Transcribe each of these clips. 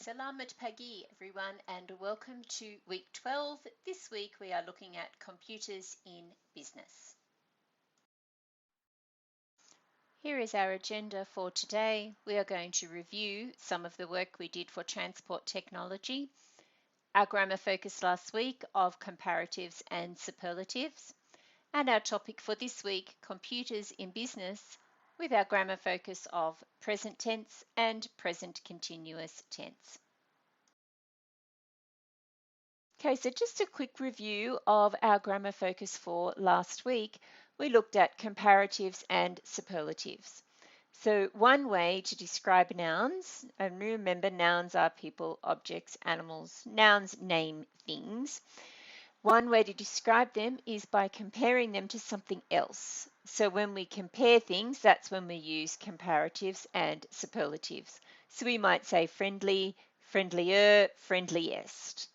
Selamat pagi everyone and welcome to week 12. This week we are looking at computers in business. Here is our agenda for today. We are going to review some of the work we did for transport technology, our grammar focus last week of comparatives and superlatives, and our topic for this week, computers in business, with our grammar focus of present tense and present continuous tense. Okay, so just a quick review of our grammar focus for last week. We looked at comparatives and superlatives. So one way to describe nouns, and remember nouns are people, objects, animals. Nouns name things. One way to describe them is by comparing them to something else. So when we compare things, that's when we use comparatives and superlatives. So we might say friendly, friendlier, friendliest.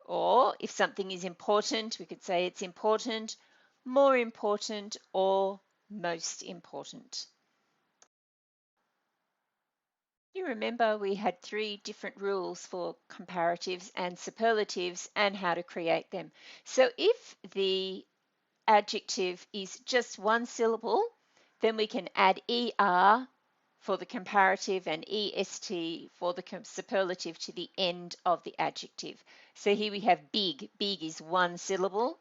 Or if something is important, we could say it's important, more important, or most important. You remember we had 3 different rules for comparatives and superlatives and how to create them. So if the adjective is just one syllable, then we can add ER for the comparative and EST for the superlative to the end of the adjective. So here we have big. Big is one syllable.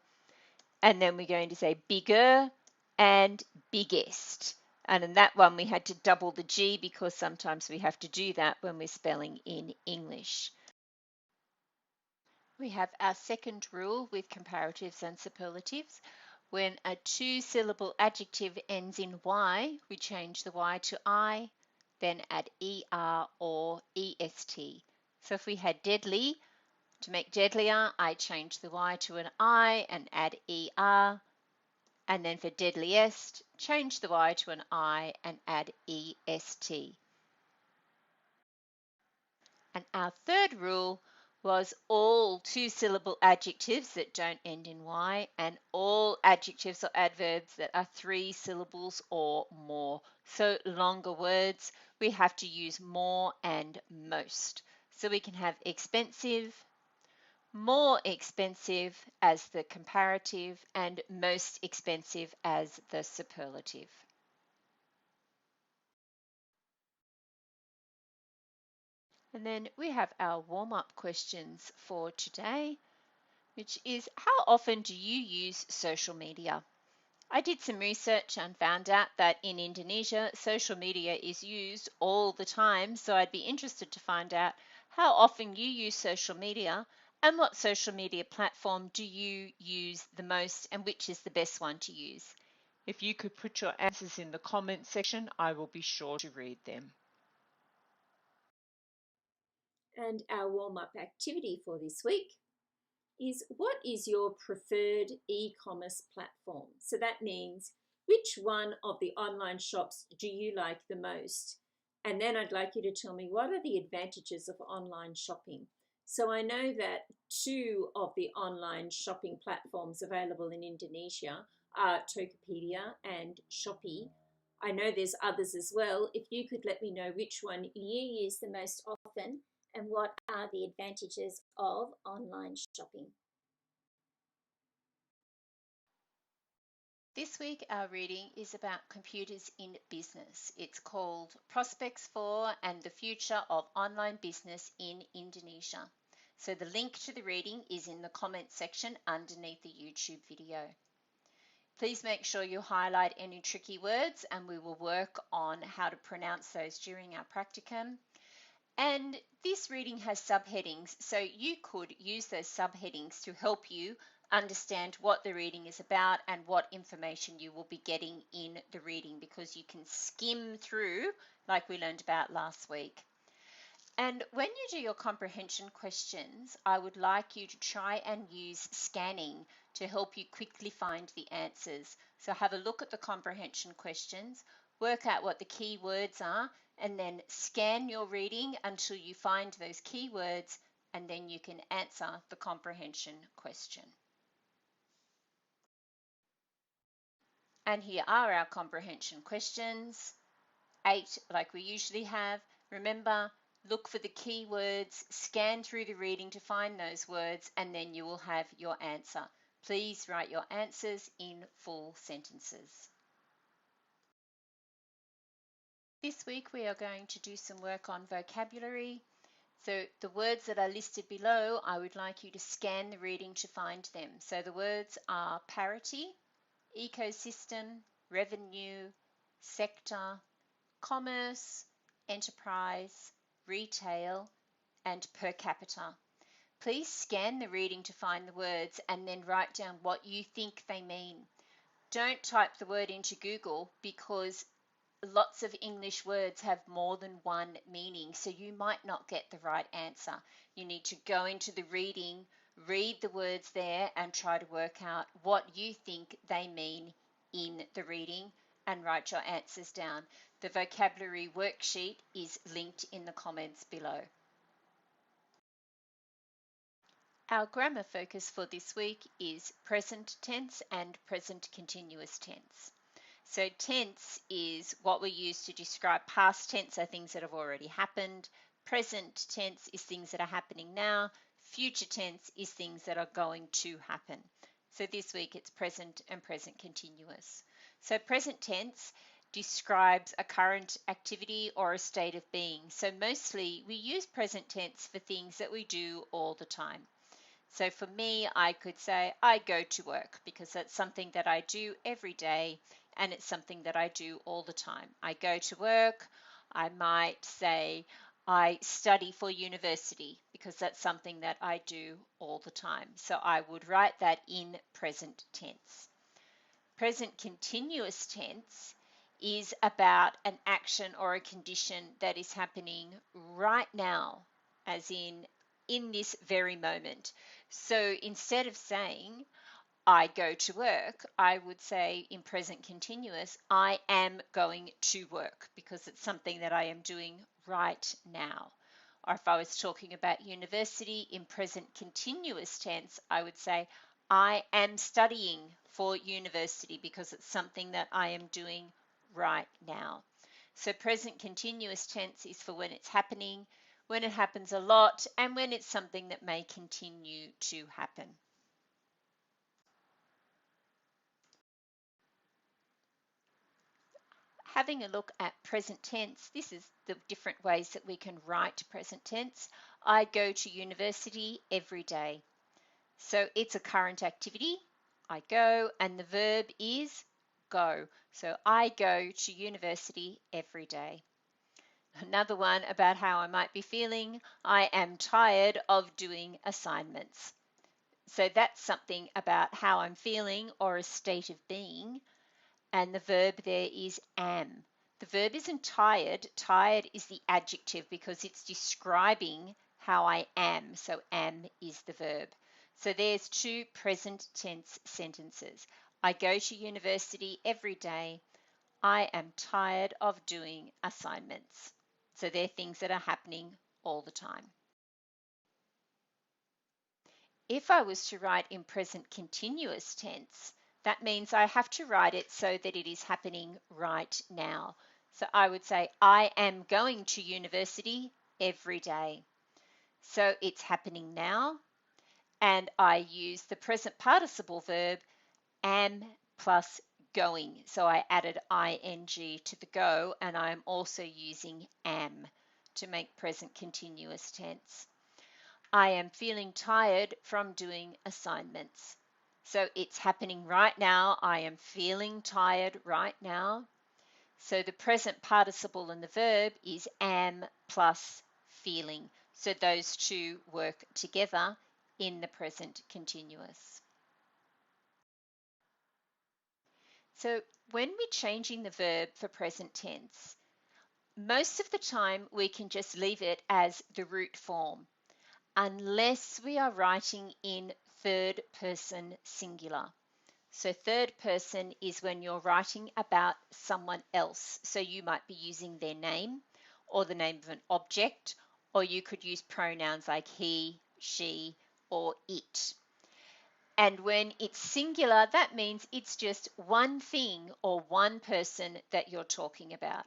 And then we're going to say bigger and biggest. And in that one, we had to double the G because sometimes we have to do that when we're spelling in English. We have our second rule with comparatives and superlatives. When a 2-syllable adjective ends in Y, we change the Y to I, then add ER or EST. So if we had deadly, to make deadlier, I change the Y to an I and add ER. And then for deadliest, change the Y to an I and add EST. And our third rule was all 2-syllable adjectives that don't end in Y and all adjectives or adverbs that are 3 syllables or more. So longer words, we have to use more and most. So we can have expensive, more expensive as the comparative, and most expensive as the superlative. And then we have our warm-up questions for today, which is how often do you use social media? I did some research and found out that in Indonesia, social media is used all the time, so I'd be interested to find out how often you use social media and what social media platform do you use the most and which is the best one to use. If you could put your answers in the comment section, I will be sure to read them. And our warm-up activity for this week is what is your preferred e-commerce platform? So that means which one of the online shops do you like the most? And then I'd like you to tell me what are the advantages of online shopping. So I know that 2 of the online shopping platforms available in Indonesia are Tokopedia and Shopee. I know there's others as well. If you could let me know which one you use the most often and what are the advantages of online shopping. This week our reading is about computers in business. It's called Prospects for and the Future of Online Business in Indonesia. So the link to the reading is in the comment section underneath the YouTube video. Please make sure you highlight any tricky words and we will work on how to pronounce those during our practicum. And this reading has subheadings, so you could use those subheadings to help you understand what the reading is about and what information you will be getting in the reading because you can skim through like we learned about last week. And when you do your comprehension questions, I would like you to try and use scanning to help you quickly find the answers. So have a look at the comprehension questions, work out what the key words are, and then scan your reading until you find those key words, and then you can answer the comprehension question. And here are our comprehension questions. 8 like we usually have. Remember, look for the keywords, scan through the reading to find those words, and then you will have your answer. Please write your answers in full sentences. This week we are going to do some work on vocabulary. So the words that are listed below, I would like you to scan the reading to find them. So the words are parity, ecosystem, revenue, sector, commerce, enterprise, retail, and per capita. Please scan the reading to find the words and then write down what you think they mean. Don't type the word into Google because lots of English words have more than one meaning, so you might not get the right answer. You need to go into the reading, read the words there, and try to work out what you think they mean in the reading and write your answers down. The vocabulary worksheet is linked in the comments below. Our grammar focus for this week is present tense and present continuous tense. So tense is what we use to describe past tense, are things that have already happened. Present tense is things that are happening now. Future tense is things that are going to happen. So this week it's present and present continuous. So present tense describes a current activity or a state of being. So mostly we use present tense for things that we do all the time. So for me, I could say I go to work because that's something that I do every day and it's something that I do all the time. I go to work. I might say I study for university because that's something that I do all the time. So I would write that in present tense. Present continuous tense is about an action or a condition that is happening right now, as in this very moment. So instead of saying I go to work, I would say in present continuous, I am going to work because it's something that I am doing right now. Or if I was talking about university in present continuous tense, I would say I am studying for university because it's something that I am doing right now. So present continuous tense is for when it's happening, when it happens a lot, and when it's something that may continue to happen. Having a look at present tense, this is the different ways that we can write present tense. I go to university every day. So it's a current activity. I go, and the verb is go. So I go to university every day. Another one about how I might be feeling. I am tired of doing assignments. So that's something about how I'm feeling or a state of being. And the verb there is am. The verb isn't tired. Tired is the adjective because it's describing how I am. So am is the verb. So there's two present tense sentences. I go to university every day. I am tired of doing assignments. So they're things that are happening all the time. If I was to write in present continuous tense, that means I have to write it so that it is happening right now. So I would say, I am going to university every day. So it's happening now. And I use the present participle verb am plus going. So I added ing to the go, and I'm also using am to make present continuous tense. I am feeling tired from doing assignments. So it's happening right now. I am feeling tired right now. So the present participle and the verb is am plus feeling. So those two work together in the present continuous. So when we're changing the verb for present tense, most of the time we can just leave it as the root form, unless we are writing in third person singular. So third person is when you're writing about someone else. So you might be using their name or the name of an object, or you could use pronouns like he, she, or it. And when it's singular, that means it's just one thing or one person that you're talking about.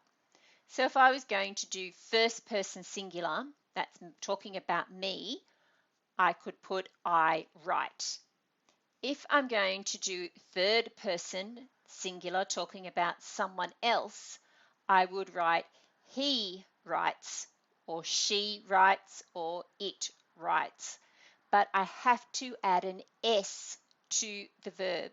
So if I was going to do first person singular, that's talking about me, I could put I write. If I'm going to do third person singular, talking about someone else, I would write he writes, or she writes, or it writes. But I have to add an S to the verb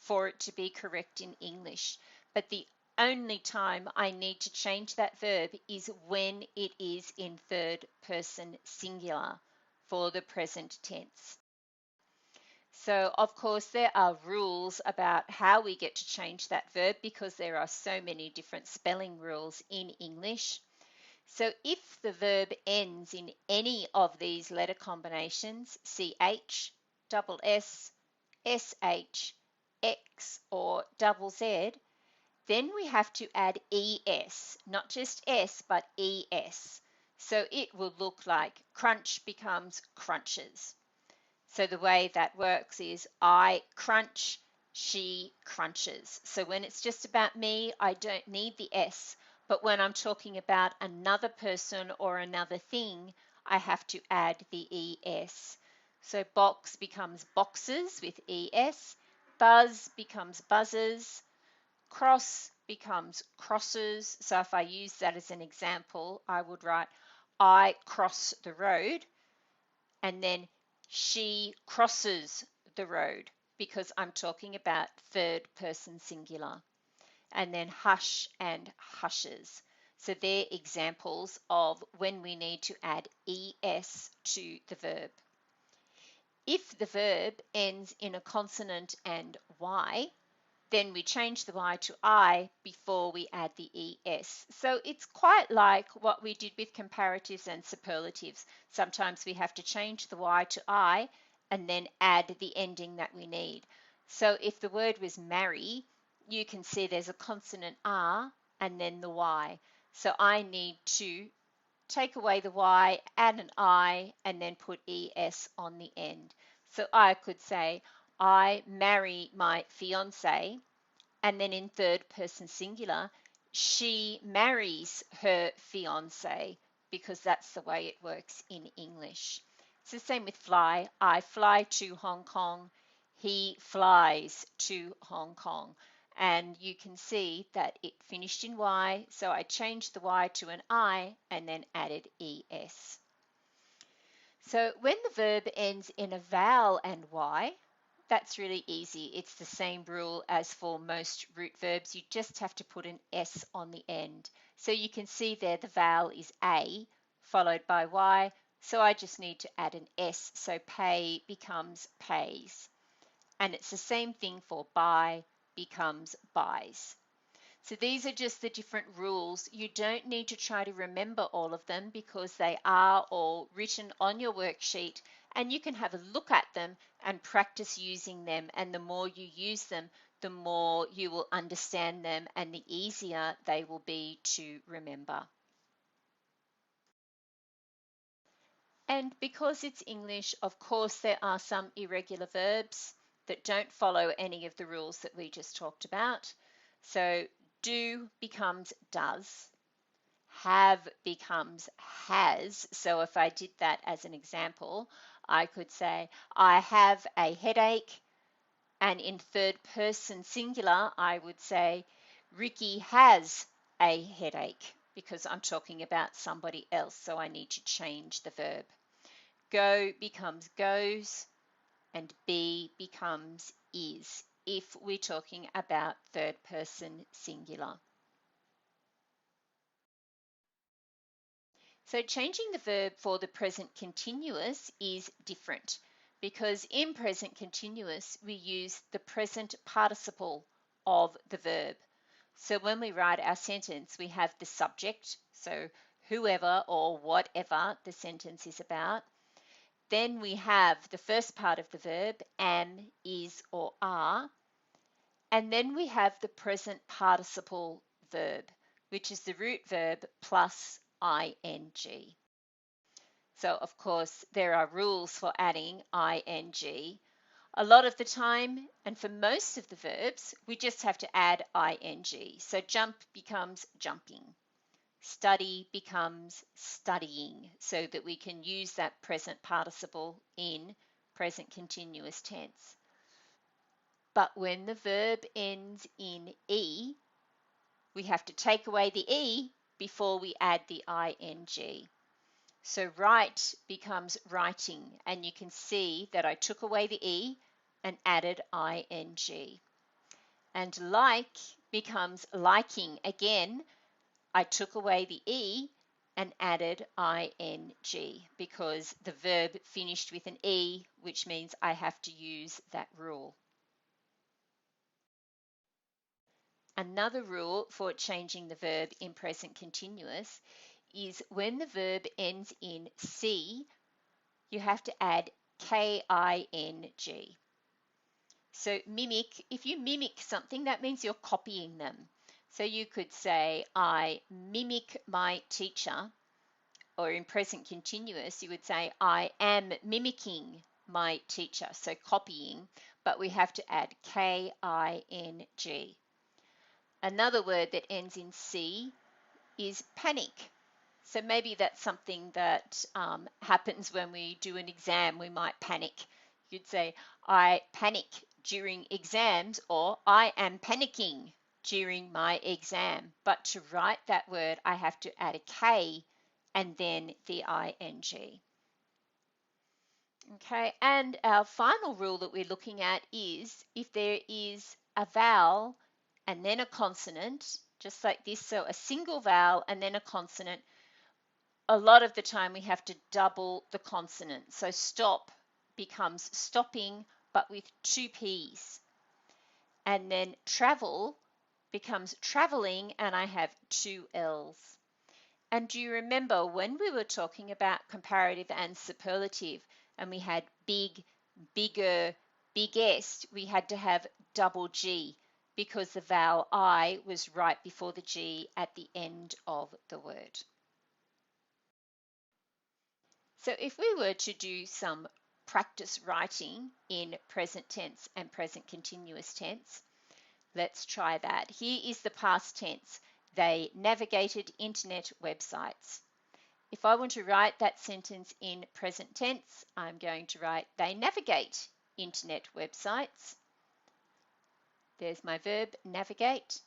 for it to be correct in English. But the only time I need to change that verb is when it is in third person singular for the present tense. So, of course, there are rules about how we get to change that verb because there are so many different spelling rules in English. So, if the verb ends in any of these letter combinations, CH, double S, SH, X, or double Z, then we have to add ES, not just S, but ES. So it will look like crunch becomes crunches. So the way that works is I crunch, she crunches. So when it's just about me, I don't need the S. But when I'm talking about another person or another thing, I have to add the ES. So box becomes boxes with ES. Buzz becomes buzzes. Cross becomes crosses. So if I use that as an example, I would write I cross the road, and then she crosses the road because I'm talking about third person singular. And then hush and hushes. So they're examples of when we need to add ES to the verb. If the verb ends in a consonant and Y, then we change the Y to I before we add the ES. So it's quite like what we did with comparatives and superlatives. Sometimes we have to change the Y to I and then add the ending that we need. So if the word was marry, you can see there's a consonant R and then the Y. So I need to take away the Y, add an I, and then put ES on the end. So I could say, I marry my fiance, and then in third person singular, she marries her fiance, because that's the way it works in English. It's the same with fly. I fly to Hong Kong. He flies to Hong Kong. And you can see that it finished in Y, so I changed the Y to an I and then added ES. So when the verb ends in a vowel and Y, that's really easy. It's the same rule as for most root verbs. You just have to put an S on the end. So you can see there the vowel is A followed by Y. So I just need to add an S. So pay becomes pays. And it's the same thing for buy becomes buys. So these are just the different rules. You don't need to try to remember all of them because they are all written on your worksheet, and you can have a look at them and practice using them. And the more you use them, the more you will understand them and the easier they will be to remember. And because it's English, of course, there are some irregular verbs that don't follow any of the rules that we just talked about. So do becomes does. Have becomes has. So if I did that as an example, I could say, I have a headache. And in third person singular, I would say, Ricky has a headache, because I'm talking about somebody else. So I need to change the verb. Go becomes goes, and be becomes is, if we're talking about third person singular. So changing the verb for the present continuous is different, because in present continuous we use the present participle of the verb. So when we write our sentence, we have the subject, so whoever or whatever the sentence is about. Then we have the first part of the verb, am, is, or are. And then we have the present participle verb, which is the root verb plus ing. So, of course, there are rules for adding ing. A lot of the time, and for most of the verbs, we just have to add ing. So jump becomes jumping. Study becomes studying, so that we can use that present participle in present continuous tense. But when the verb ends in E, we have to take away the E before we add the ing. So write becomes writing, and you can see that I took away the E and added ing. And like becomes liking. Again, I took away the E and added ing because the verb finished with an E, which means I have to use that rule. Another rule for changing the verb in present continuous is when the verb ends in C, you have to add king. So mimic, if you mimic something, that means you're copying them. So you could say, I mimic my teacher, or in present continuous, you would say, I am mimicking my teacher, so copying, but we have to add king. Another word that ends in C is panic. So maybe that's something that happens when we do an exam. We might panic. You'd say, I panic during exams, or I am panicking during my exam. But to write that word, I have to add a K and then the ing. Okay, and our final rule that we're looking at is if there is a vowel and then a consonant, just like this, so a single vowel and then a consonant, a lot of the time we have to double the consonant. So stop becomes stopping, but with two P's. And then travel becomes traveling, and I have two L's. And do you remember when we were talking about comparative and superlative, and we had big, bigger, biggest, we had to have double G because the vowel I was right before the G at the end of the word. So if we were to do some practice writing in present tense and present continuous tense, let's try that. Here is the past tense. They navigated internet websites. If I want to write that sentence in present tense, I'm going to write they navigate internet websites. There's my verb, navigate.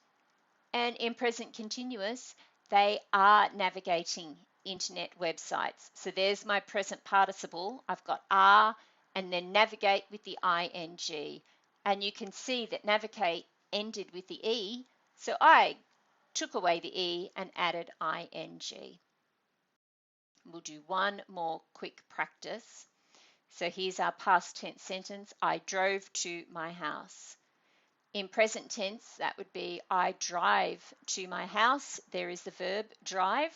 And in present continuous, they are navigating internet websites. So there's my present participle. I've got are and then navigate with the ing. And you can see that navigate ended with the E. So I took away the E and added ing. We'll do one more quick practice. So here's our past tense sentence. I drove to my house. In present tense, that would be I drive to my house. There is the verb drive.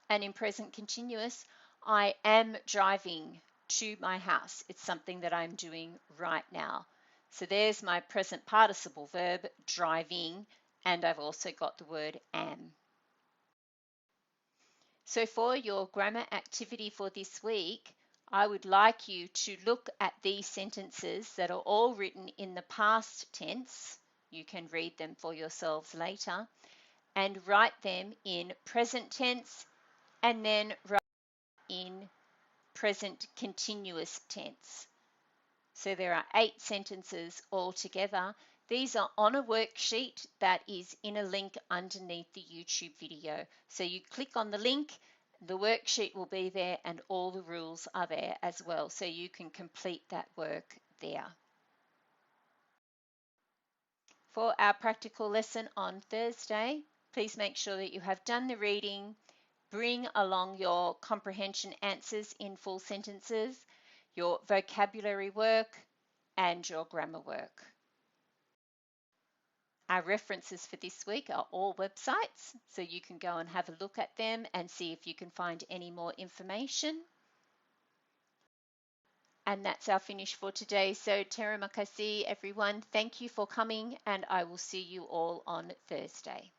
And in present continuous, I am driving to my house. It's something that I'm doing right now. So there's my present participle verb, driving, and I've also got the word am. So for your grammar activity for this week, I would like you to look at these sentences that are all written in the past tense. You can read them for yourselves later, and write them in present tense and then write in present continuous tense. So there are 8 sentences altogether. These are on a worksheet that is in a link underneath the YouTube video. So you click on the link, the worksheet will be there, and all the rules are there as well. So you can complete that work there. For our practical lesson on Thursday, please make sure that you have done the reading. Bring along your comprehension answers in full sentences, your vocabulary work, and your grammar work. Our references for this week are all websites, so you can go and have a look at them and see if you can find any more information. And that's our finish for today. So terima kasih everyone. Thank you for coming, and I will see you all on Thursday.